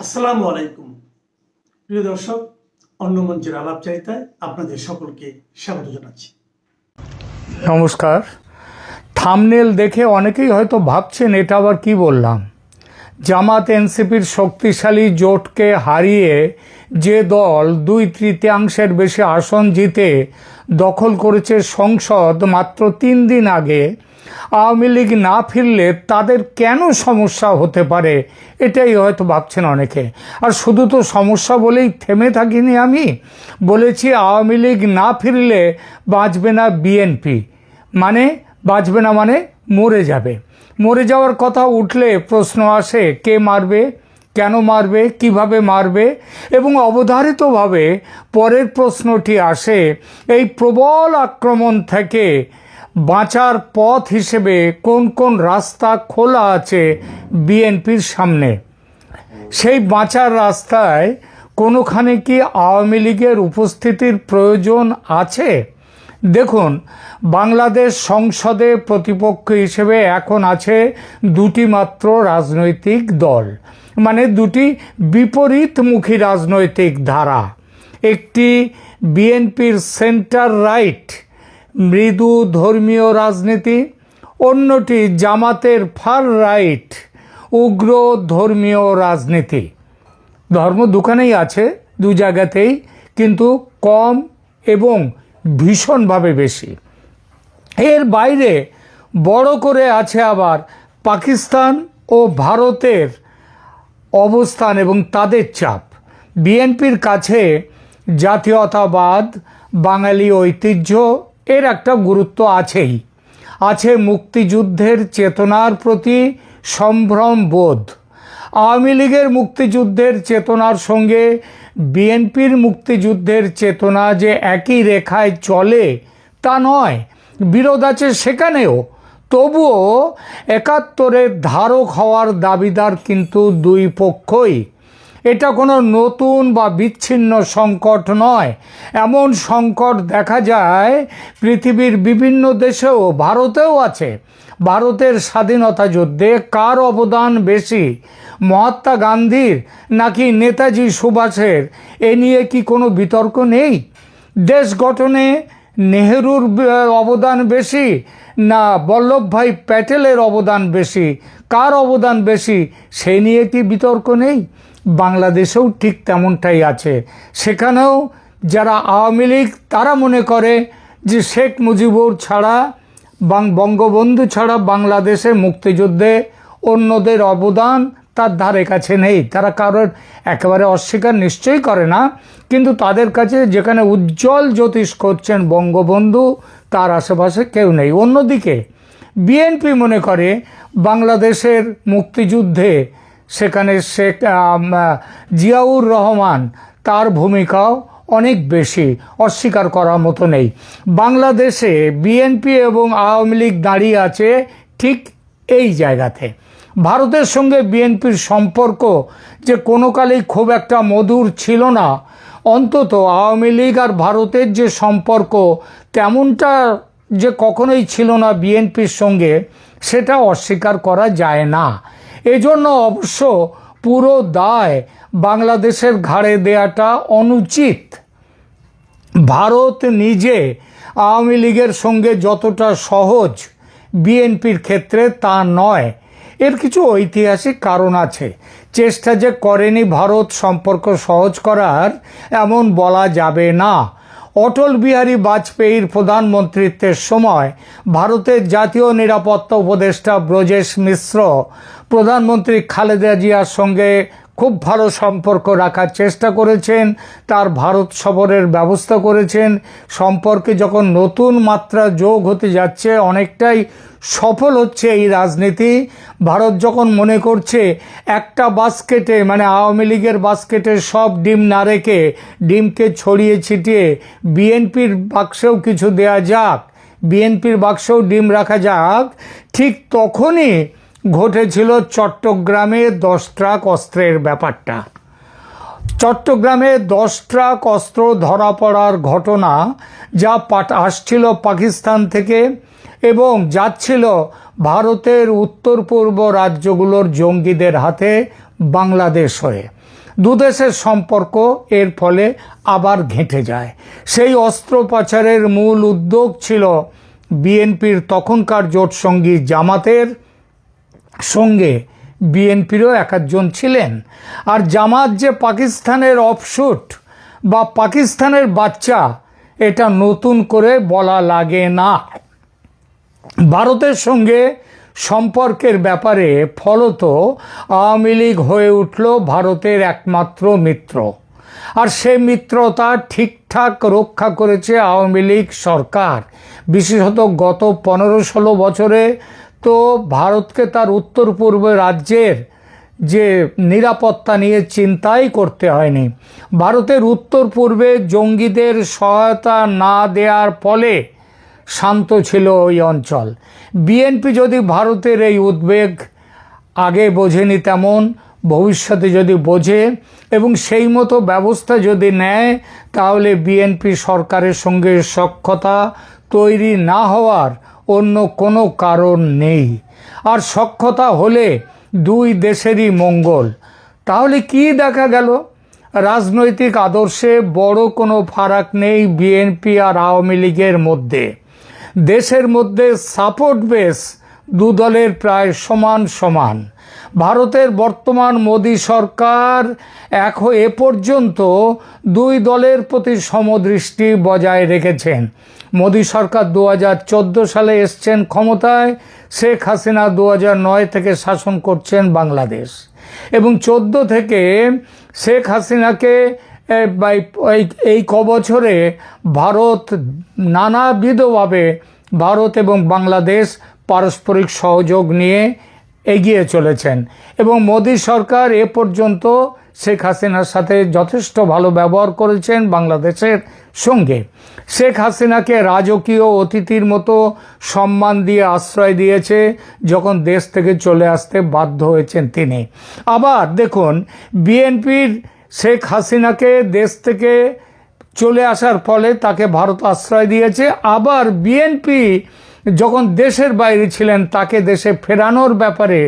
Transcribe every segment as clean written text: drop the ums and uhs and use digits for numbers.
আসসালামু আলাইকুম প্রিয় দর্শক, অন্য মঞ্চের আলাপচারিতায় আপনাদের সকলকে স্বাগত জানাচ্ছি। নমস্কার। থাম্বনেল দেখে অনেকেই হয়তো ভাবছেন এটা আবার কি বললাম। জামাত এনসিপির শক্তিশালী জোটকে হারিয়ে যে দল 2/3 বেশি আসন জিতে দখল করেছে সংসদ মাত্র 3 দিন আগে, আওয়ামী লীগ না ফিরলে তাদের কেন সমস্যা হতে পারে এটাই হয়তো ভাবছেন অনেকে। আর শুধু তো সমস্যা বলেই থেমে থাকিনি, আমি বলেছি আওয়ামী লীগ না ফিরলে বাঁচবে না বিএনপি, বাঁচবে না মানে মরে যাবে। মরে যাওয়ার কথা উঠলে প্রশ্ন আসে কে মারবে, কেন মারবে, কিভাবে মারবে, এবং অবধারিতভাবে পরের প্রশ্নটি আসে এই প্রবল আক্রমণ থেকে বাঁচার পথ হিসেবে কোন কোন রাস্তা খোলা আছে বিএনপির সামনে। সেই বাঁচার রাস্তায় কোনোখানে কি আওয়ামী লীগের উপস্থিতির প্রয়োজন আছে? দেখুন, বাংলাদেশ সংসদে প্রতিপক্ষ হিসেবে এখন আছে দুটি মাত্র রাজনৈতিক দল, দুটি বিপরীতমুখী রাজনৈতিক ধারা। একটি বিএনপির সেন্টার রাইট মৃদু ধর্মীয় রাজনীতি, অন্যটি জামাতের ফার রাইট উগ্র ধর্মীয় রাজনীতি। ধর্ম দুখানেই আছে, দু জায়গাতেই, কিন্তু কম এবং ভীষণভাবে বেশি। এর বাইরে বড় করে আছে আবার পাকিস্তান ও ভারতের অবস্থান এবং তাদের চাপ। বিএনপির কাছে জাতীয়তাবাদ, বাঙালি ঐতিহ্য এর একটা গুরুত্ব আছেই, আছে মুক্তিযুদ্ধের চেতনার প্রতি সম্ভ্রম বোধ। আওয়ামী লীগের মুক্তিযুদ্ধের চেতনার সঙ্গে বিএনপির মুক্তিযুদ্ধের চেতনা যে একই রেখায় চলে তা নয়, বিরোধ আছে সেখানেও। তবুও ৭১-এর ধারক হওয়ার দাবিদার কিন্তু দুই পক্ষই। এটা কোনো নতুন বা বিচ্ছিন্ন সংকট নয়। এমন সংকট দেখা যায় পৃথিবীর বিভিন্ন দেশেও, ভারতেও আছে। ভারতের স্বাধীনতা যুদ্ধে কার অবদান বেশি, মহাত্মা গান্ধীর নাকি নেতাজি সুভাষের? এ নিয়ে কি কোনো বিতর্ক নেই? দেশ গঠনে নেহেরুর অবদান বেশি না বল্লভভাই প্যাটেলের অবদান বেশি? কার অবদান বেশি সে নিয়ে কি বিতর্ক নেই? বাংলাদেশেও ঠিক তেমনটাই আছে। সেখানেও যারা আওয়ামী লীগ তারা মনে করে যে শেখ মুজিবুর ছাড়া, বঙ্গবন্ধু ছাড়া বাংলাদেশে মুক্তিযুদ্ধে অন্যদের অবদান তার ধারে কাছে নেই। তারা কারোর একেবারে অস্বীকার নিশ্চয়ই করে না, কিন্তু তাদের কাছে যেখানে উজ্জ্বল জ্যোতিষ করছেন বঙ্গবন্ধু, তার আশেপাশে কেউ নেই। অন্যদিকে বিএনপি মনে করে বাংলাদেশের মুক্তিযুদ্ধে সেখানে শেখ জিয়াউর রহমান, তার ভূমিকাও অনেক বেশি, অস্বীকার করার মতো নেই। বাংলাদেশে বিএনপি এবং আওয়ামী লীগ দাঁড়িয়ে আছে ঠিক এই জায়গাতে। ভারতের সঙ্গে বিএনপির সম্পর্ক যে কোনো কালেই খুব একটা মধুর ছিল না, অন্তত আওয়ামী লীগ আর ভারতের যে সম্পর্ক তেমনটা যে কখনোই ছিল না বিএনপির সঙ্গে, সেটা অস্বীকার করা যায় না। এজন্য অবশ্য পুরো দায় বাংলাদেশের ঘাড়ে দেওয়াটা অনুচিত। ভারত নিজে আওয়ামী লীগের সঙ্গে যতটা সহজ বিএনপির ক্ষেত্রে তা নয়। এর কিছু ঐতিহাসিক কারণ আছে। চেষ্টা যে করেনি ভারত সম্পর্ক সহজ করার এমন বলা যাবে না। অটল বিহারী বাজপেয়ীর প্রধানমন্ত্রিত্বের সময় ভারতের জাতীয় নিরাপত্তা উপদেষ্টা ব্রজেশ মিশ্র প্রধানমন্ত্রী খালেদা জিয়ার সঙ্গে খুব ভালো সম্পর্ক রাখার চেষ্টা করেছেন, তার ভারত সফরের ব্যবস্থা করেছেন। সম্পর্কে যখন নতুন মাত্রা যোগ হতে যাচ্ছে, অনেকটাই সফল হচ্ছে এই রাজনীতি, ভারত যখন মনে করছে একটা বাস্কেটে আওয়ামী লীগের বাস্কেটে সব ডিম না রেখে ডিমকে ছড়িয়ে ছিটিয়ে বিএনপির বাক্সেও কিছু দেয়া যাক, বিএনপির বাক্সেও ডিম রাখা যাক, ঠিক তখনই ঘটেছিল চট্টগ্রামে 10 ট্রাক অস্ত্রের ব্যাপারটা। চট্টগ্রামে 10 ট্রাক অস্ত্র ধরা পড়ার ঘটনা, যা আসছিল পাকিস্তান থেকে এবং যাচ্ছিল ভারতের উত্তর পূর্ব রাজ্যগুলোর জঙ্গিদের হাতে বাংলাদেশ হয়ে। দুদেশের সম্পর্ক এর ফলে আবার ঘেঁটে যায়। সেই অস্ত্র পাচারের মূল উদ্যোগ ছিল বিএনপির তখনকার জোটসঙ্গী জামাতের, সঙ্গে বিএনপিরও একজন ছিলেন। আর জামাত যে পাকিস্তানের অফশুট বা পাকিস্তানের বাচ্চা, এটা নতুন করে বলা লাগে না। ভারতের সঙ্গে সম্পর্কের ব্যাপারে ফলত আওয়ামী লীগ হয়ে উঠল ভারতের একমাত্র মিত্র। আর সেই মিত্রতা ঠিকঠাক রক্ষা করেছে আওয়ামী লীগ সরকার। বিশেষত গত 15-16 বছরে তো ভারতকে তার উত্তর পূর্ব রাজ্যের যে নিরাপত্তা নিয়ে চিন্তাই করতে হয়নি। ভারতের উত্তর পূর্বে জঙ্গিদের সহায়তা না দেওয়ার ফলে শান্ত ছিল ওই অঞ্চল। বিএনপি যদি ভারতের এই উদ্বেগ আগে বোঝেনি, তেমন ভবিষ্যতে যদি বোঝে এবং সেই মতো ব্যবস্থা যদি নেয়, তাহলে বিএনপি সরকারের সঙ্গে সখ্যতা তৈরি না হওয়ার অন্য কোনো কারণ নেই। আর সখ্যতা হলে দুই দেশেরই মঙ্গল। তাহলে কি দেখা গেল? রাজনৈতিক আদর্শে বড় কোনো ফারাক নেই বিএনপি আর আওয়ামী লীগের মধ্যে। দেশের মধ্যে সাপোর্ট বেস দু দলের প্রায় সমান সমান। ভারতের বর্তমান মোদী সরকার এ পর্যন্ত দুই দলের প্রতি সমদৃষ্টি বজায় রেখেছেন। মোদী সরকার 2014 সালে এসছেন ক্ষমতায়, শেখ হাসিনা 2009 থেকে শাসন করছেন বাংলাদেশ, এবং 14 থেকে শেখ হাসিনাকে এই কবছরে ভারত নানাবিধভাবে ভারত এবং বাংলাদেশ পারস্পরিক সহযোগ নিয়ে এগিয়ে চলেছেন। এবং মোদী সরকার এ পর্যন্ত শেখ হাসিনার সাথে যথেষ্ট ভালো ব্যবহার করেছেন বাংলাদেশের সঙ্গে। শেখ হাসিনাকে রাজকীয় অতিথির মতো সম্মান দিয়ে আশ্রয় দিয়েছে যখন দেশ থেকে চলে আসতে বাধ্য হয়েছেন তিনি। আবার দেখুন, বিএনপির শেখ হাসিনাকে দেশ থেকে চলে আসার ফলে তাকে ভারত আশ্রয় দিয়েছে। আবার বিএনপি যখন দেশের বাইরে ছিলেন তাকে দেশে ফেরানোর ব্যাপারে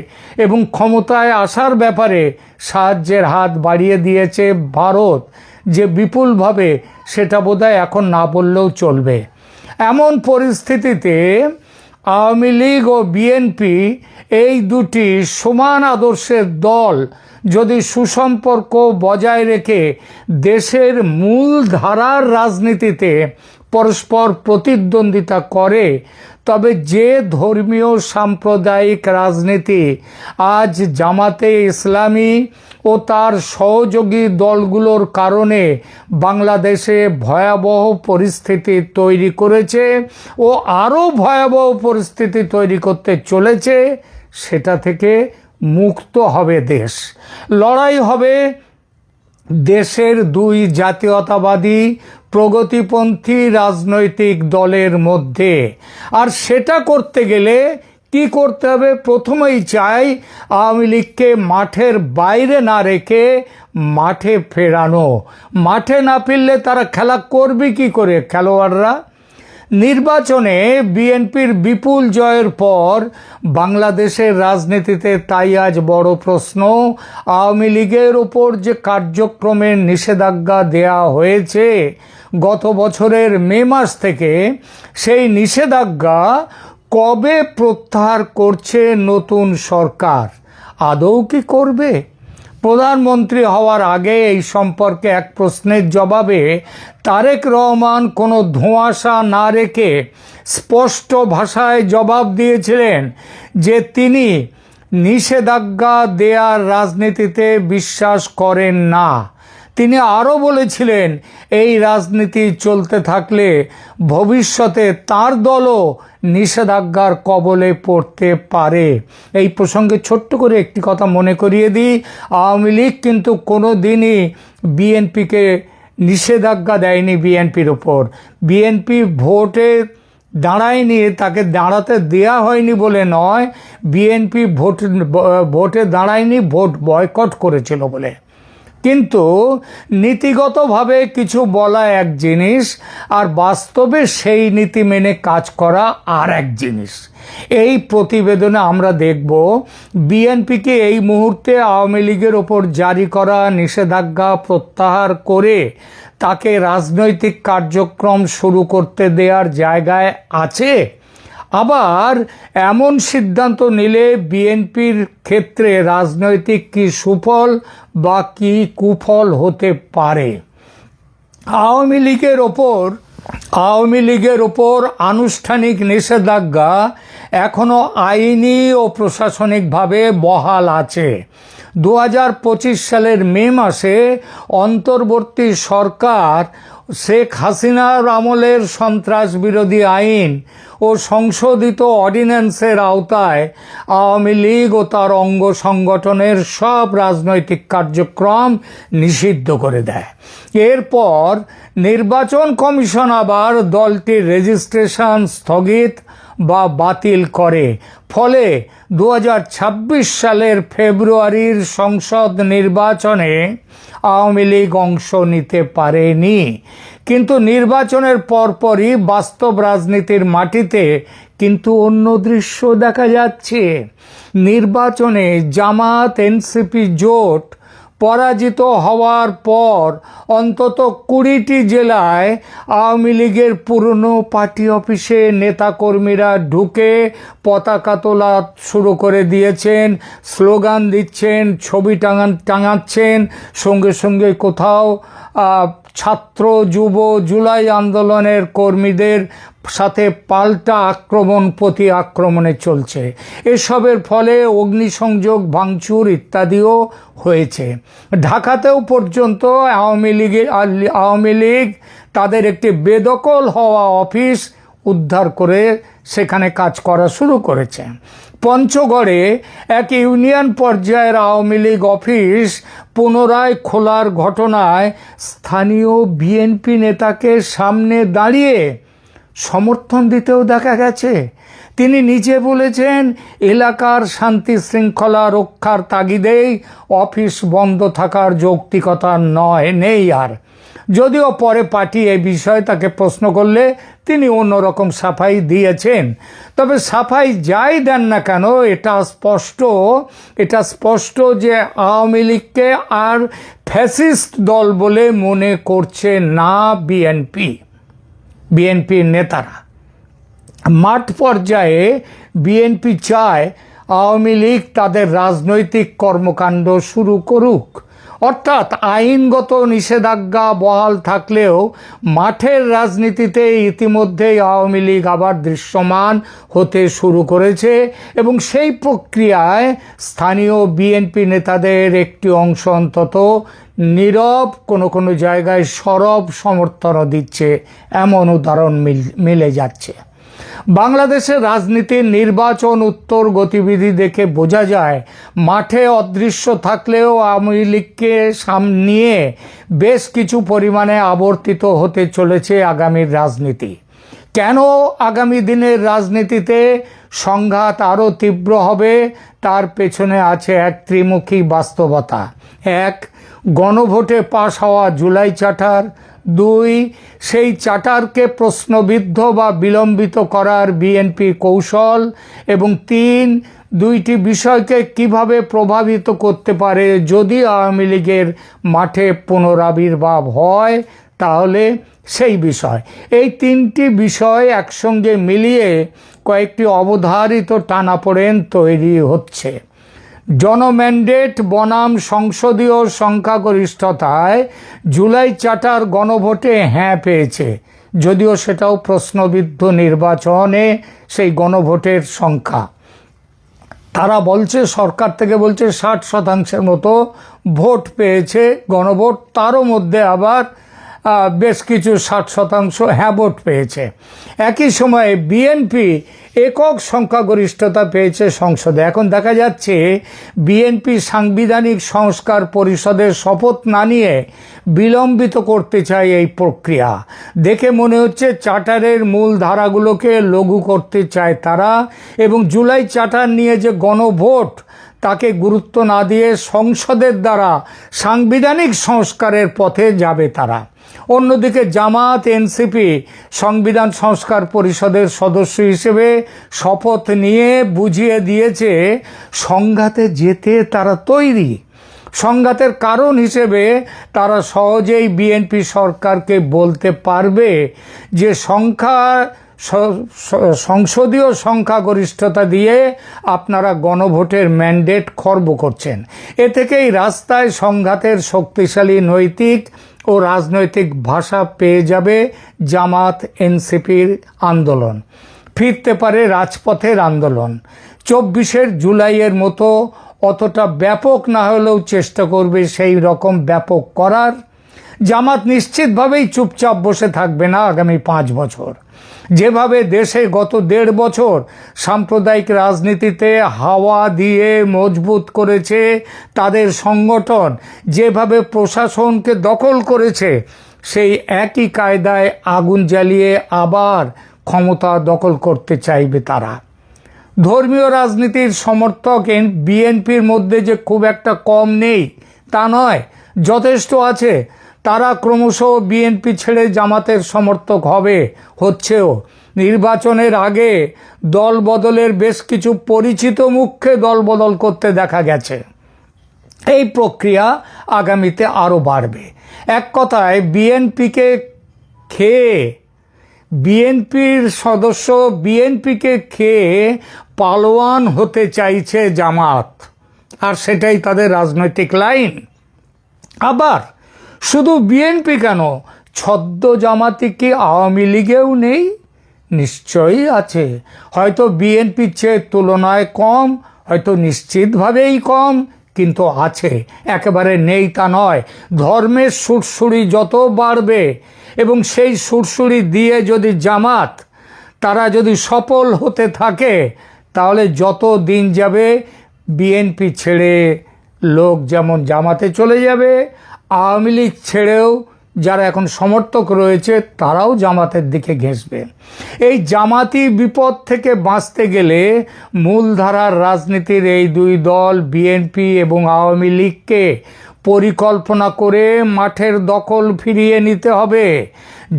এবং ক্ষমতায় আসার ব্যাপারে সাহায্যের হাত বাড়িয়ে দিয়েছে ভারত, যে বিপুলভাবে, সেটা বোধহয় এখন না বললেও চলবে। এমন পরিস্থিতিতে আওয়ামী লীগ ও বিএনপি এই দুটি সমান আদর্শের দল যদি সুসম্পর্ক বজায় রেখে দেশের মূল ধারার রাজনীতিতে পরস্পর প্রতিদ্বন্দ্বিতা করে, তবে যে ধর্মীয় সাম্প্রদায়িক রাজনীতি আজ জামাতে ইসলামী ও তার সহযোগী দলগুলোর কারণে বাংলাদেশে ভয়াবহ পরিস্থিতি তৈরি করেছে ও আরও ভয়াবহ পরিস্থিতি তৈরি করতে চলেছে, সেটা থেকে মুক্ত হবে দেশ। লড়াই হবে দেশের দুই জাতীয়তাবাদী প্রগতিপন্থী রাজনৈতিক দলের মধ্যে। আর সেটা করতে গেলে কি করতে হবে? প্রথমেই চাই আওয়ামী লীগকে মাঠের বাইরে না রেখে মাঠে ফেরানো। মাঠে না ফিরলে তারা খেলা করবে কি করে খেলোয়াড়রা? নির্বাচনে বিএনপির বিপুল জয়ের পর বাংলাদেশের রাজনীতিতে তাই আজ বড় প্রশ্ন, আওয়ামী লীগের ওপর যে কার্যক্রমের নিষেধাজ্ঞা দেয়া হয়েছে গত বছরের মে মাস থেকে, সেই নিষেধাজ্ঞা কবে প্রত্যাহার করছে নতুন সরকার? আদৌ কি করবে? প্রধানমন্ত্রী হওয়ার আগে এই সম্পর্কে এক প্রশ্নের জবাবে তারেক রহমান কোনো ধোঁয়াশা না রেখে স্পষ্ট ভাষায় জবাব দিয়েছিলেন যে তিনি নিষেধাজ্ঞা দেওয়ার রাজনীতিতে বিশ্বাস করেন না। তিনি আরও বলেছিলেন, এই রাজনীতি চলতে থাকলে ভবিষ্যতে তার দলও নিষেধাজ্ঞার কবলে পড়তে পারে। এই প্রসঙ্গে ছোট্ট করে একটি কথা মনে করিয়ে দিই, আওয়ামী লীগ কিন্তু কোনো দিনই বিএনপিকে নিষেধাজ্ঞা দেয়নি বিএনপির ওপর। বিএনপি ভোটে দাঁড়ায়নি, তাকে দাঁড়াতে দেয়া হয়নি বলে নয়, বিএনপি ভোটে দাঁড়ায়নি, ভোট বয়কট করেছিল বলে। কিন্তু নীতিগতভাবে কিছু বলা এক জিনিস, আর বাস্তবে সেই নীতি মেনে কাজ করা আর এক জিনিস। এই প্রতিবেদনে আমরা দেখব বিএনপিকে এই মুহূর্তে আওয়ামী লীগের ওপর জারি করা নিষেধাজ্ঞা প্রত্যাহার করে তাকে রাজনৈতিক কার্যক্রম শুরু করতে দেওয়ার জায়গায় আছে, আবার এমন সিদ্ধান্ত নিলে বিএনপির ক্ষেত্রে রাজনৈতিক কি সুফল বা কি কুফল হতে পারে। আওয়ামী লীগের ওপর আনুষ্ঠানিক নিষেধাজ্ঞা এখনো আইনি ও প্রশাসনিকভাবে বহাল আছে। 2025 সালের মে মাসে অন্তর্বর্তী সরকার শেখ হাসিনার আমলের সন্ত্রাস বিরোধী আইন ও সংশোধিত অর্ডিন্যান্সের আওতায় আওয়ামী লীগ ও তার অঙ্গ সংগঠনের সব রাজনৈতিক কার্যক্রম নিষিদ্ধ করে দেয়। এরপর নির্বাচন কমিশন আবার দলটির রেজিস্ট্রেশন স্থগিত বা বাতিল করে। ফলে 2026 সালের ফেব্রুয়ারির সংসদ নির্বাচনে আওয়ামী লীগ অংশ নিতে পারেনি। কিন্তু নির্বাচনের পরপরই বাস্তব রাজনীতির মাটিতে কিন্তু অন্য দৃশ্য দেখা যাচ্ছে। নির্বাচনে জামাত এনসিপি জোট পরাজিত হওয়ার পর অন্তত 20টি জেলায় আওয়ামী লীগের পুরনো পার্টি অফিসে নেতাকর্মীরা ঢুকে পতাকা তোলা শুরু করে দিয়েছেন, স্লোগান দিচ্ছেন, ছবি টাঙাচ্ছেন, সঙ্গে সঙ্গে কোথাও ছাত্র যুব জুলাই আন্দোলনের কর্মীদের সাথে পাল্টা আক্রমণ প্রতি আক্রমণে চলছে। এসবের ফলে অগ্নিসংযোগ ভাঙচুর ইত্যাদিও হয়েছে। ঢাকাতেও পর্যন্ত আওয়ামী লীগ তাদের একটি বেদখল হওয়া অফিস উদ্ধার করে সেখানে কাজ করা শুরু করেছে। পঞ্চগড়ে এক ইউনিয়ন পর্যায়ের আওয়ামী লীগ অফিস পুনরায় খোলার ঘটনায় স্থানীয় বিএনপি নেতাকে সামনে দাঁড়িয়ে সমর্থন দিতেও দেখা গেছে। তিনি নিজে বলেছেন, এলাকার শান্তি শৃঙ্খলা রক্ষার তাগিদেই অফিস বন্ধ থাকার যৌক্তিকতা নেই আর। যদিও পরে পার্টি এই বিষয়ে তাকে প্রশ্ন করলে তিনি অন্যরকম সাফাই দিয়েছেন। তবে সাফাই যাই দেন না কেন, এটা স্পষ্ট যে আওয়ামী লীগকে আর ফ্যাসিস্ট দল বলে মনে করছে না বিএনপির নেতারা। মাঠ পর্যায়ে বিএনপি চায় আওয়ামী লীগ তাদের রাজনৈতিক কর্মকাণ্ড শুরু করুক, অর্থাৎ আইনগত নিষেধাজ্ঞা বহাল থাকলেও মাঠের রাজনীতিতে ইতিমধ্যেই আওয়ামী লীগ আবার দৃশ্যমান হতে শুরু করেছে এবং সেই প্রক্রিয়ায় স্থানীয় বিএনপি নেতাদের একটি অংশ অন্তত নীরব, কোনো জায়গায় সরব সমর্থনও দিচ্ছে, এমন উদাহরণ মিলে যাচ্ছে। বাংলাদেশের রাজনীতির নির্বাচন উত্তর গতিবিধি দেখে বোঝা যায় মাঠে অদৃশ্য থাকলেও আওয়ামী লীগকে নিয়ে বেশ কিছু পরিমাণে আবর্তিত হতে চলেছে আগামীর রাজনীতি। কেন আগামী দিনের রাজনীতিতে সংঘাত আরও তীব্র হবে তার পেছনে আছে এক ত্রিমুখী বাস্তবতা। 1, গণভোটে পাশ হওয়া জুলাই চার্টার। 2, সেই চার্টারকে প্রশ্নবিদ্ধ বা বিলম্বিত করার বিএনপি কৌশল। এবং 3, দুইটি বিষয়কে কিভাবে প্রভাবিত করতে পারে যদি আওয়ামী লীগের মাঠে পুনরাবির্ভাব হয় তাহলে সেই বিষয়। এই 3টি বিষয় একসঙ্গে মিলিয়ে কয়েকটি অবধারিত টানাপোড়েন তৈরি হচ্ছে। জনম্যান্ডেট বনাম সংসদীয় সংখ্যাগরিষ্ঠতায় জুলাই চার্টার গণভোটে হ্যাঁ পেয়েছে, যদিও সেটাও প্রশ্নবিদ্ধ নির্বাচনে সেই গণভোটের সংখ্যা। তারা বলছে, সরকার থেকে বলছে 60% মতো ভোট পেয়েছে গণভোট, তারও মধ্যে আবার বেশ কিছু 60% হ্যাঁ ভোট পেয়েছে। একই সময়ে বিএনপি একক সংখ্যাগরিষ্ঠতা পেয়েছে সংসদে। এখন দেখা যাচ্ছে বিএনপি সাংবিধানিক সংস্কার পরিষদের শপথ না নিয়ে বিলম্বিত করতে চায় এই প্রক্রিয়া। দেখে মনে হচ্ছে চার্টারের মূল ধারাগুলোকে লঘু করতে চায় তারা, এবং জুলাই চার্টার নিয়ে যে গণভোট তাকে গুরুত্ব না দিয়ে সংসদের দ্বারা সাংবিধানিক সংস্কারের পথে যাবে তারা। অন্যদিকে জামাত এনসিপি সংবিধান সংস্কার পরিষদের সদস্য হিসেবে শপথ নিয়ে বুঝিয়ে দিয়েছে সংঘাতে যেতে তারা তৈরি। সংঘাতের কারণ হিসেবে তারা সহজেই বিএনপি সরকারকে বলতে পারবে যে সংসদীয় সংখ্যাগরিষ্ঠতা দিয়ে আপনারা গণভোটের ম্যান্ডেট খর্ব করছেন। এ থেকেই রাস্তায় সংঘাতের শক্তিশালী নৈতিক ও রাজনৈতিক ভাষা পেয়ে যাবে জামাত এনসিপির আন্দোলন। ফিরতে পারে রাজপথের আন্দোলন। 24 জুলাইয়ের মতো অতটা ব্যাপক না হলেও চেষ্টা করবে সেই রকম ব্যাপক করার। জামাত নিশ্চিতভাবেই চুপচাপ বসে থাকবে না আগামী 5 বছর। যেভাবে দেশে গত 1.5 বছর সাম্প্রদায়িক রাজনীতিতে হাওয়া দিয়ে মজবুত করেছে তাদের সংগঠন, যেভাবে প্রশাসনকে দখল করেছে, সেই একই কায়দায় আগুন জ্বালিয়ে আবার ক্ষমতা দখল করতে চাইবে তারা। ধর্মীয় রাজনীতির সমর্থক বিএনপির মধ্যে যে খুব একটা কম নেই তা নয়, যথেষ্ট আছে। তারা ক্রমশ বিএনপি ছেড়ে জামাতের সমর্থক হচ্ছেও। নির্বাচনের আগে দল বদলের বেশ কিছু পরিচিত মুখকে দল বদল করতে দেখা গেছে। এই প্রক্রিয়া আগামীতে আরও বাড়বে। এক কথায় বিএনপির সদস্য বিএনপিকে খেয়ে পালোয়ান হতে চাইছে জামাত, আর সেটাই তাদের রাজনৈতিক লাইন। আবার শুধু বিএনপি কেন, ছদ্ম জামাতি কি আওয়ামী লীগেও নেই? নিশ্চয়ই আছে। হয়তো বিএনপির চেয়ে তুলনায় কম, হয়তো নিশ্চিতভাবেই কম, কিন্তু আছে, একেবারে নেই তা নয়। ধর্মের সুরসুরি যত বাড়বে এবং সেই সুরসুরি দিয়ে যদি জামাত তারা যদি সফল হতে থাকে, তাহলে যত দিন যাবে বিএনপি ছেড়ে লোক যেমন জামাতে চলে যাবে, আওয়ামী লীগ ছেড়েও যারা এখন সমর্থক রয়েছে তারাও জামাতের দিকে ঘেঁষবে। এই জামাতি বিপদ থেকে বাঁচতে গেলে মূলধারার রাজনীতির এই দুই দল বিএনপি এবং আওয়ামী লীগকে পরিকল্পনা করে মাঠের দখল ফিরিয়ে নিতে হবে।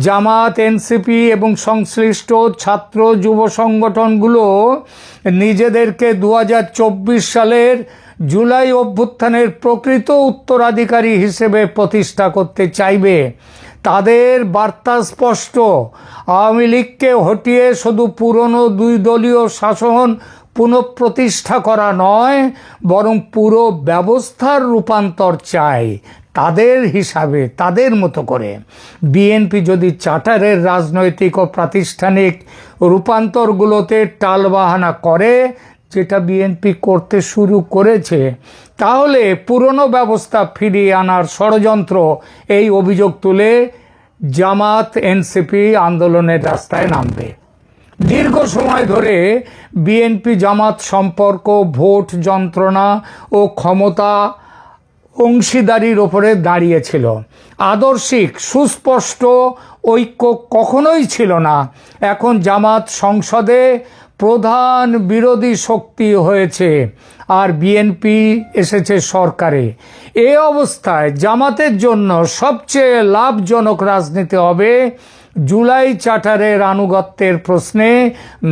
জামাত এনসিপি এবং সংশ্লিষ্ট ছাত্র যুব সংগঠনগুলো নিজেদেরকে 2024 সালের জুলাই অভ্যুত্থানের প্রকৃত উত্তরাধিকারী হিসেবে প্রতিষ্ঠা করতে চাইবে। তাদের বার্তা স্পষ্ট, আওয়ামী লীগকে হটিয়ে শুধু পুরনো 2 দলীয় শাসন পুনঃপ্রতিষ্ঠা করা নয়, বরং পুরো ব্যবস্থার রূপান্তর চাই তাদের হিসাবে, তাদের মতো করে। বিএনপি যদি চার্টারের রাজনৈতিক ও প্রাতিষ্ঠানিক রূপান্তরগুলোতে টালবাহানা করে, যেটা বিএনপি করতে শুরু করেছে, তাহলে পুরনো ব্যবস্থা ফিরিয়ে আনার ষড়যন্ত্র, এই অভিযোগ তুলে জামাত এনসিপি আন্দোলনের রাস্তায় নামবে। দীর্ঘ সময় ধরে বিএনপি জামাত সম্পর্ক ভোট যন্ত্রণা ও ক্ষমতা অংশীদারির ওপরে দাঁড়িয়েছিল। আদর্শিক সুস্পষ্ট ঐক্য কখনোই ছিল না। এখন জামাত সংসদে প্রধান বিরোধী শক্তি হয়েছে আর বিএনপি এসেছে সরকারে। এই অবস্থায় জামাতের জন্য সবচেয়ে লাভজনক রাজনীতি হবে জুলাই চার্টারের আনুগত্যের প্রশ্নে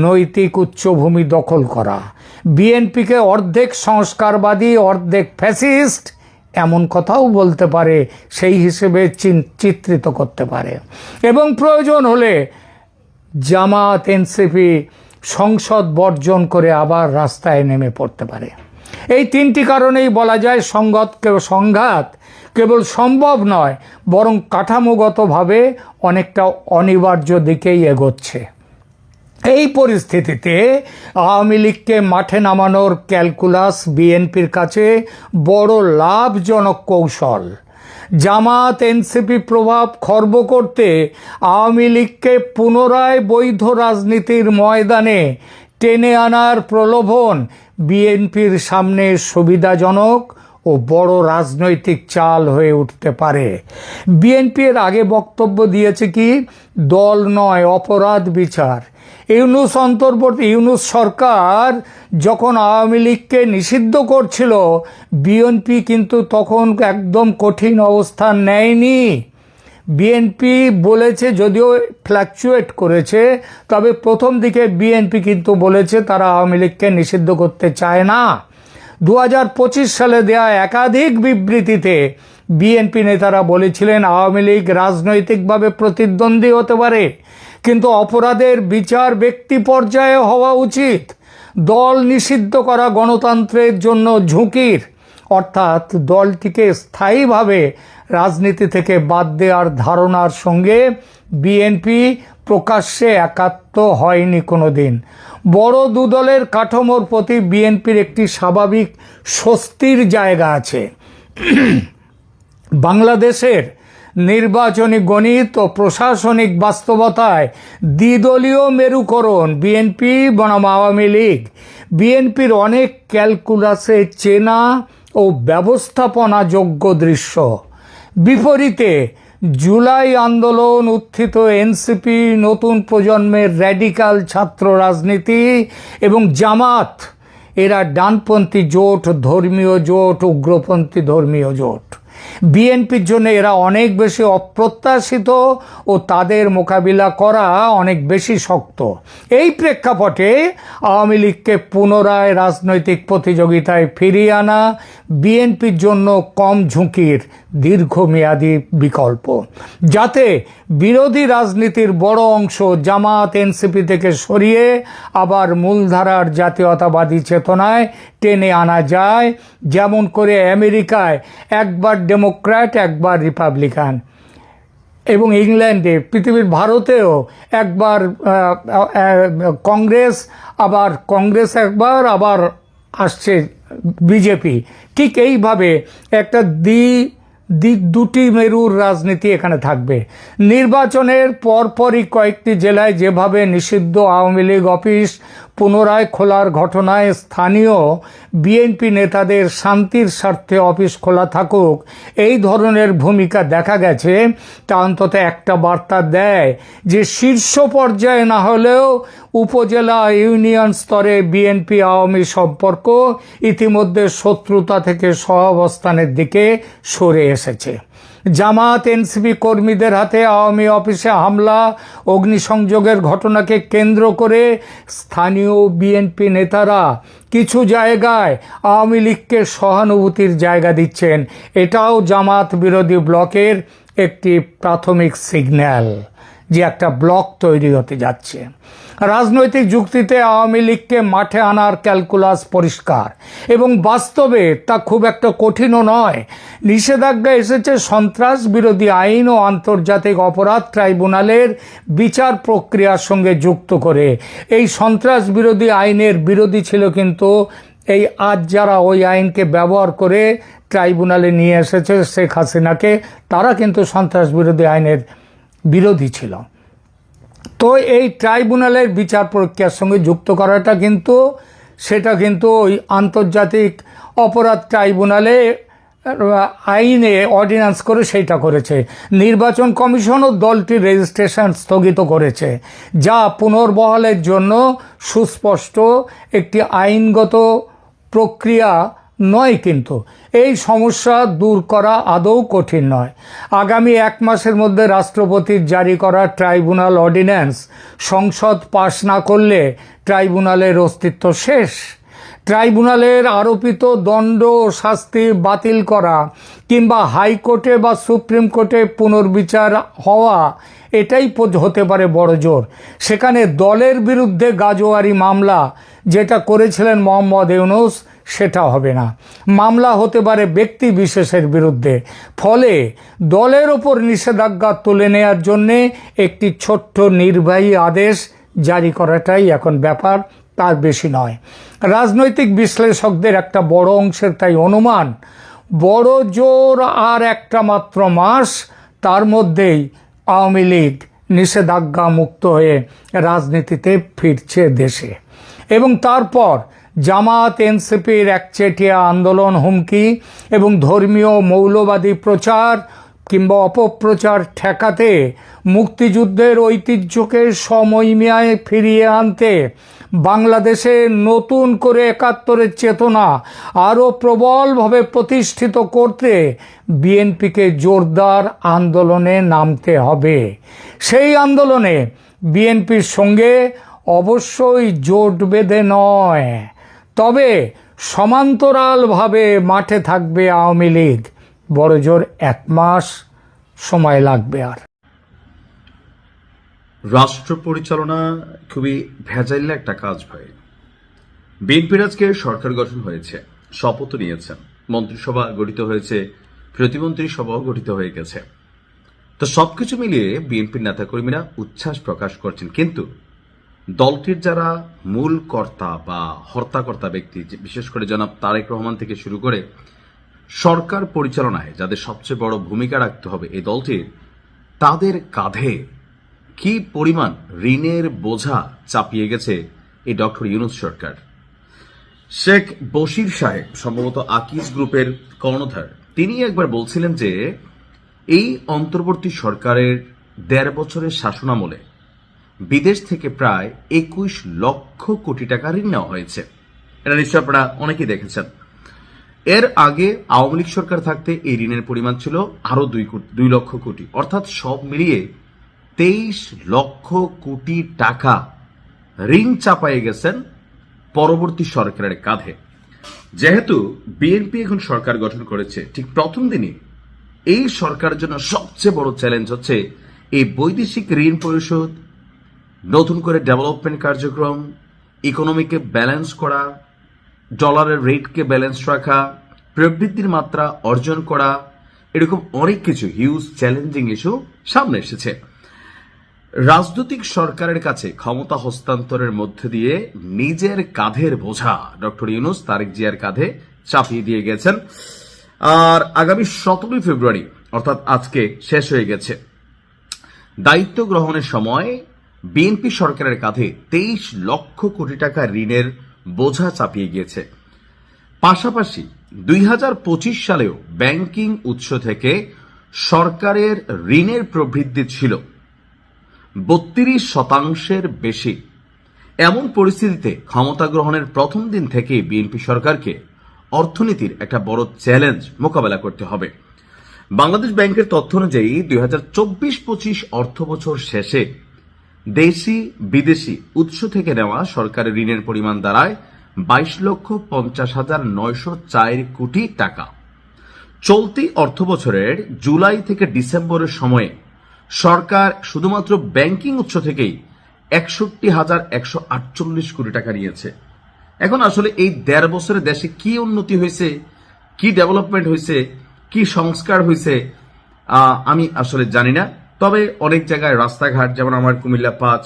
নৈতিক উচ্চভূমি দখল করা। বিএনপিকে অর্ধেক সংস্কারবাদী অর্ধেক ফ্যাসিস্ট এমন কথাও বলতে পারে, সেই হিসেবে চিত্রিত করতে পারে, এবং প্রয়োজন হলে জামাত এনসিপি সংসদ বর্জন করে আবার রাস্তায় নেমে পড়তে পারে। এই 3টি কারণেই বলা যায় সংঘাত কেবল সম্ভব নয়, বরং কাঠামোগতভাবে অনেকটা অনিবার্য দিকেই এগোচ্ছে। এই পরিস্থিতিতে আওয়ামী লীগকে মাঠে নামানোর ক্যালকুলাস বিএনপির কাছে বড় লাভজনক কৌশল। জামাত এনসিপি প্রভাব খর্ব করতে আওয়ামী লীগকে পুনরায় বৈধ রাজনীতির ময়দানে টেনে আনার প্রলোভন বিএনপির সামনে সুবিধাজনক ও বড় রাজনৈতিক চাল হয়ে উঠতে পারে। বিএনপির আগে বক্তব্য দিয়েছে কি, দল নয় অপরাধ বিচার। ইউনূস সরকার যখন আওয়ামী লীগকে নিষিদ্ধ করছিল, বিএনপি কিন্তু তখন একদম কঠিন অবস্থান নেয়নি। বিএনপি বলেছে, যদিও ফ্ল্যাকচুয়েট করেছে, তবে প্রথম দিকে বিএনপি কিন্তু বলেছে তারা আওয়ামী লীগকে নিষিদ্ধ করতে চায় না। 2025 সালে দেয়া একাধিক বিবৃতিতে বিএনপি নেতারা বলেছিলেন আওয়ামী লীগ রাজনৈতিকভাবে প্রতিদ্বন্দ্বী হতে পারে, কিন্তু অপরাধের বিচার ব্যক্তি পর্যায়ে হওয়া উচিত। দল নিষিদ্ধ করা গণতন্ত্রের জন্য ঝুঁকির, অর্থাৎ দলটিকে স্থায়ীভাবে রাজনীতি থেকে বাদ দেওয়ার ধারণার সঙ্গে বিএনপি প্রকাশ্যে একাত্ম হয়নি কোনোদিন। বড় দুদলের কাঠামোর প্রতি বিএনপির একটি স্বাভাবিক স্বস্তির জায়গা আছে। বাংলাদেশের নির্বাচনী গণিত ও প্রশাসনিক বাস্তবতায় দ্বিদলীয় মেরুকরণ বিএনপি বনাম আওয়ামী লীগ বিএনপির অনেক ক্যালকুলাসে চেনা ও ব্যবস্থাপনাযোগ্য দৃশ্য। বিপরীতে জুলাই আন্দোলন, উত্থিত এনসিপি, নতুন প্রজন্মের র্যাডিক্যাল ছাত্র রাজনীতি এবং জামাত, এরা ডানপন্থী জোট, ধর্মীয় জোট, উগ্রপন্থী ধর্মীয় জোট। বিএনপির জন্য এরা অনেক বেশি অপ্রত্যাশিত ও তাদের মোকাবিলা করা অনেক বেশি শক্ত। এই প্রেক্ষাপটে আওয়ামী লীগকে পুনরায় রাজনৈতিক প্রতিযোগিতায় ফিরিয়ে আনা বিএনপির জন্য কম ঝুঁকির দীর্ঘমেয়াদী বিকল্প, যাতে বিরোধী রাজনীতির বড় অংশ জামাত এনসিপি থেকে সরিয়ে আবার মূলধারার জাতীয়তাবাদী চেতনায় টেনে আনা যায়, যেমন করে আমেরিকায় একবার ডেমোক্র্যাট একবার রিপাবলিকান, এবং ইংল্যান্ডে, পৃথিবীর ভারতেও একবার কংগ্রেস, আবার কংগ্রেস একবার, আবার আসছে বিজেপি। ঠিক এইভাবে একটা দুটি মেরুর রাজনীতি এখানে থাকবে। নির্বাচনের পরপরই কয়েকটি জেলায় যেভাবে নিষিদ্ধ আওয়ামী লীগ অফিস পুনরায় খোলার ঘটনায় স্থানীয় বিএনপি নেতাদের শান্তির স্বার্থে অফিস খোলা থাকুক, এই ধরনের ভূমিকা দেখা গেছে, তা অন্তত একটা বার্তা দেয় যে শীর্ষ পর্যায়ে না হলেও উপজেলা, ইউনিয়ন স্তরে বিএনপি আওয়ামী সম্পর্ক ইতিমধ্যে শত্রুতা থেকে সহাবস্থানের দিকে সরে এসেছে। জামাত এনসিপি কর্মীদের হাতে আওয়ামী অফিসে হামলা, অগ্নিসংযোগের ঘটনাকে কেন্দ্র করে স্থানীয় বিএনপি নেতারা কিছু জায়গায় আওয়ামী লীগকে সহানুভূতির জায়গা দিচ্ছেন। এটাও জামাত বিরোধী ব্লকের একটি প্রাথমিক সিগন্যাল যে একটা ব্লক তৈরি হতে যাচ্ছে। রাজনৈতিক যুক্তিতে আওয়ামী লীগকে মাঠে আনার ক্যালকুলাস পরিষ্কার এবং বাস্তবে তা খুব একটা কঠিনও নয়। নিষেধাজ্ঞা এসেছে সন্ত্রাস বিরোধী আইন ও আন্তর্জাতিক অপরাধ ট্রাইব্যুনালের বিচার প্রক্রিয়ার সঙ্গে যুক্ত করে। এই সন্ত্রাস বিরোধী আইনের বিরোধী ছিল কিন্তু এই আজ যারা ওই আইনকে ব্যবহার করে ট্রাইব্যুনালে নিয়ে এসেছে শেখ হাসিনাকে, তারা কিন্তু সন্ত্রাস বিরোধী আইনের বিরোধী ছিল। তো এই ট্রাইব্যুনালের বিচার প্রক্রিয়ার সঙ্গে যুক্ত করাটা কিন্তু সেটা কিন্তু ওই আন্তর্জাতিক অপরাধ ট্রাইব্যুনালে আইনে অর্ডিন্যান্স করে সেইটা করেছে। নির্বাচন কমিশনও দলটির রেজিস্ট্রেশন স্থগিত করেছে, যা পুনর্বহালের জন্য সুস্পষ্ট একটি আইনগত প্রক্রিয়া নয়। কিন্তু এই সমস্যা দূর করা আদৌ কঠিন নয়। আগামী 1 মাসের মধ্যে রাষ্ট্রপতির জারি করা ট্রাইব্যুনাল অর্ডিন্যান্স সংসদ পাশ না করলে ট্রাইব্যুনালের অস্তিত্ব শেষ। ট্রাইব্যুনালের আরোপিত দণ্ড ও শাস্তি বাতিল করা কিংবা হাইকোর্টে বা সুপ্রিম কোর্টে পুনর্বিচার হওয়া, এটাই হতে পারে বড় জোর। সেখানে দলের বিরুদ্ধে গাজোয়ারি মামলা যেটা করেছিলেন মোহাম্মদ ইউনূস, সেটা হবে না। মামলা হতে পারে ব্যক্তি বিশেষের বিরুদ্ধে। ফলে দলের ওপর নিষেধাজ্ঞা তুলে নেওয়ার জন্যে একটি ছোট্ট নির্বাহী আদেশ জারি করাটাই এখন ব্যাপার, তার বেশি নয়। রাজনৈতিক বিশ্লেষকদের একটা বড় অংশের তাই অনুমান, বড় জোর আর একটা মাত্র মাস, তার মধ্যেই আওয়ামী লীগ নিষেধাজ্ঞা মুক্ত হয়ে রাজনীতিতে ফিরছে দেশে। এবং তারপর জামাত এনসিপির একচেটিয়া আন্দোলন হুমকি এবং ধর্মীয় মৌলবাদী প্রচার কিংবা অপপ্রচার ঠেকাতে, মুক্তিযুদ্ধের ঐতিহ্যকে সময় ফিরিয়ে আনতে, বাংলাদেশে নতুন করে একাত্তরের চেতনা আরও প্রবলভাবে প্রতিষ্ঠিত করতে বিএনপিকে জোরদার আন্দোলনে নামতে হবে। সেই আন্দোলনে বিএনপির সঙ্গে অবশ্যই জোট বেঁধে নয়, তবে সমান্তরালভাবে মাঠে থাকবে আওয়ামী লীগ। বড়জোর 1 মাস সময় লাগবে। আর রাষ্ট্র পরিচালনা খুবই ভেজাইল একটা কাজ ভাই। বিএনপির আজকে সরকার গঠন হয়েছে, শপথ নিয়েছেন, মন্ত্রিসভা গঠিত হয়েছে, প্রতিমন্ত্রী সভাও গঠিত হয়ে গেছে। তো সবকিছু মিলিয়ে বিএনপির নেতাকর্মীরা উচ্ছ্বাস প্রকাশ করছেন, কিন্তু দলটির যারা মূল কর্তা বা হর্তাকর্তা ব্যক্তি, বিশেষ করে জনাব তারেক রহমান থেকে শুরু করে সরকার পরিচালনায় যাদের সবচেয়ে বড় ভূমিকা রাখতে হবে এই দলটির, তাদের কাঁধে কি পরিমাণ ঋণের বোঝা চাপিয়ে গেছে এই ডক্টর ইউনূস সরকার। শেখ বশির সাহেব, সম্ভবত আকিজ গ্রুপের কর্ণধার, তিনি একবার বলছিলেন যে এই অন্তর্বর্তী সরকারের ১.৫ বছরের শাসনামলে বিদেশ থেকে প্রায় ২১ লক্ষ কোটি টাকা ঋণ নেওয়া হয়েছে। এটা নিশ্চয় আপনারা অনেকেই দেখেছেন। এর আগে আওয়ামী লীগ সরকার থাকতে এই ঋণের পরিমাণ ছিল আরো ২ লক্ষ কোটি, অর্থাৎ সব মিলিয়ে ২৩ লক্ষ কোটি টাকা ঋণ চাপায়ে গেছেন পরবর্তী সরকারের কাঁধে। যেহেতু বিএনপি এখন সরকার গঠন করেছে, ঠিক প্রথম দিনই এই সরকারের জন্য সবচেয়ে বড় চ্যালেঞ্জ হচ্ছে এই বৈদেশিক ঋণ পরিশোধ, নতুন করে ডেভেলপমেন্ট কার্যক্রম, ইকোনমিকে ব্যালেন্স করা, ডলারের রেটকে ব্যালেন্স রাখা, প্রবৃদ্ধির মাত্রা অর্জন করা, এরকম অনেক কিছু হিউজ চ্যালেঞ্জিং ইস্যু সামনে এসেছে। রাজনৈতিক সরকারের কাছে ক্ষমতা হস্তান্তরের মধ্যে দিয়ে নিজের কাঁধের বোঝা ডক্টর ইউনূস তারেক জিয়ার কাঁধে চাপিয়ে দিয়ে গেছেন। আর আগামী ১৭ ফেব্রুয়ারি, অর্থাৎ আজকে শেষ হয়ে গেছে, দায়িত্ব গ্রহণের সময় বিএনপি সরকারের কাঁধে ২৩ লক্ষ কোটি টাকা ঋণের বোঝা চাপিয়ে গিয়েছে। পাশাপাশি ২০২৫ সালেও ব্যাংকিং উৎস থেকে সরকারের ঋণের প্রবৃদ্ধি ছিল ৩২% বেশি। এমন পরিস্থিতিতে ক্ষমতা গ্রহণের প্রথম দিন থেকে বিএনপি সরকারকে অর্থনীতির একটা বড় চ্যালেঞ্জ মোকাবেলা করতে হবে। বাংলাদেশ ব্যাংকের তথ্য অনুযায়ী ২০২৪-২৫ অর্থ বছর শেষে দেশি বিদেশি উৎস থেকে নেওয়া সরকারের ঋণের পরিমাণ দাঁড়ায় ২২,৫০,৯০৪ কোটি টাকা। চলতি অর্থ বছরের জুলাই থেকে ডিসেম্বরের সময়ে সরকার শুধুমাত্র ব্যাংকিং উৎস থেকেই ৬১,১৪৮ কোটি টাকা নিয়েছে। এখন আসলে এই ১.৫ বছরে দেশে কি উন্নতি হয়েছে, কি ডেভেলপমেন্ট হয়েছে, কি সংস্কার হয়েছে আমি আসলে জানি না। তবে অনেক জায়গায় রাস্তাঘাট, যেমন আমার কুমিল্লা ৫,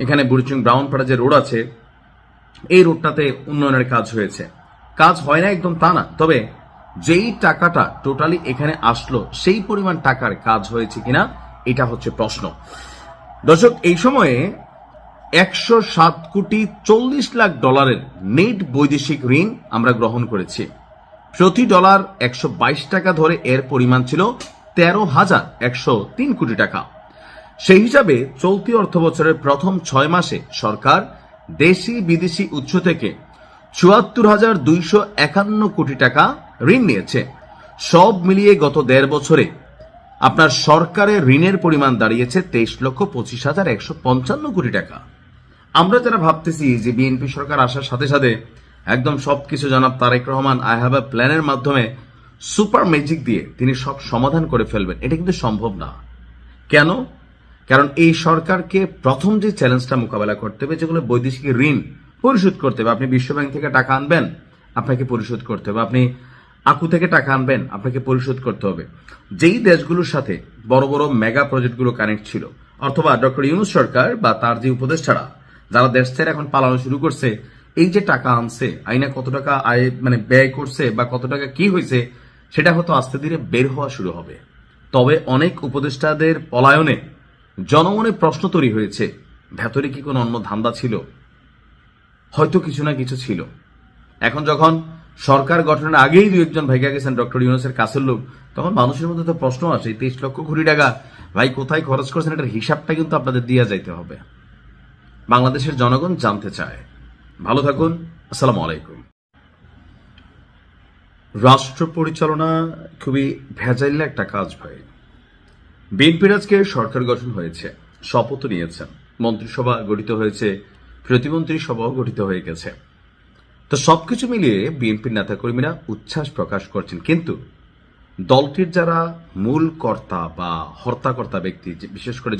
এখানে বুড়িচুং ব্রাউনপাড়া যে রোড আছে, এই রোডটাতে উন্নয়নের কাজ হয়েছে। কাজ হয় না একদম তা না, তবে যেই টাকাটা টোটালি এখানে আসলো সেই পরিমাণ টাকার কাজ হয়েছে কিনা এটা হচ্ছে প্রশ্ন। দর্শক, এই সময়ে ১০৭,৪০,০০,০০০ ডলারের নেট বৈদেশিক ঋণ আমরা গ্রহণ করেছি। প্রতি ডলার ১২২ টাকা ধরে এর পরিমাণ ছিল ১৩,১০৩ কোটি টাকা। সেই হিসাবে চলতি অর্থ বছরের প্রথম ৬ মাসে সরকার দেশি বিদেশি উৎস থেকে ৭৪,২৫১ কোটি টাকা ঋণ নিয়েছে। সব মিলিয়ে গত ১.৫ বছরে আপনার সরকারের ঋণের পরিমাণ দাঁড়িয়েছে ২৩,২৫,১৫৫ কোটি টাকা। আমরা যারা ভাবতেছি যে বিএনপি সরকার আসার সাথে সাথে একদম সবকিছু জনাব Tarique Rahman I have a প্ল্যানের মাধ্যমে সুপার ম্যাজিক দিয়ে তিনি সব সমাধান করে ফেলবেন, এটা কিন্তু সম্ভব না। কেন? কারণ এই সরকারকে প্রথম যে চ্যালেঞ্জটা মোকাবেলা করতে হবে, যেগুলো বৈদেশিক ঋণ পরিশোধ করতে হবে। আপনি বিশ্বব্যাংক থেকে টাকা আনবেন, আপনাকে পরিশোধ করতে হবে। আপনি আকু থেকে টাকা আনবেন, আপনাকে পরিশোধ করতে হবে। যেই দেশগুলোর সাথে বড় বড় মেগা প্রজেক্টগুলো কানেক্ট ছিল, অথবা ডক্টর ইউনূস সরকার বা তার যে উপদেষ্টারা যারা দেশ ছেড়ে এখন পালানো শুরু করছে, এই যে টাকা আনছে, আইনা কত টাকা ব্যয় করছে বা কত টাকা কি হয়েছে, সেটা হয়তো আস্তে ধীরে বের হওয়া শুরু হবে। তবে অনেক উপদেষ্টাদের পলায়নে জনমনে প্রশ্ন তৈরি হয়েছে, ভেতরে কি কোনো অন্য ধান্দা ছিল? হয়তো কিছু না কিছু ছিল। এখন যখন সরকার গঠনের আগেই দু একজন ভাইগা গেছেন ডক্টর ইউনূসের কাছের লোক, তখন মানুষের মধ্যে তো প্রশ্ন আসে 23 লক্ষ কোটি টাকা ভাই কোথায় খরচ করছেন, এটার হিসাবটা কিন্তু আপনাদের দিয়ে যাইতে হবে। বাংলাদেশের জনগণ জানতে চায়। ভালো থাকুন, আসসালামু আলাইকুম। রাষ্ট্র পরিচালনা খুবই ভেজাইল একটা কাজ ভাই। বিএনপির আজকে সরকার গঠন হয়েছে, শপথ নিয়েছেন, মন্ত্রিসভা গঠিত হয়েছে, প্রতিমন্ত্রী সভাও গঠিত হয়ে গেছে। তো সবকিছু মিলিয়ে বিএনপির নেতাকর্মীরা উচ্ছ্বাস প্রকাশ করছেন, কিন্তু দলটির যারা মূল কর্তা বা হর্তাকর্তা ব্যক্তি, বিশেষ করে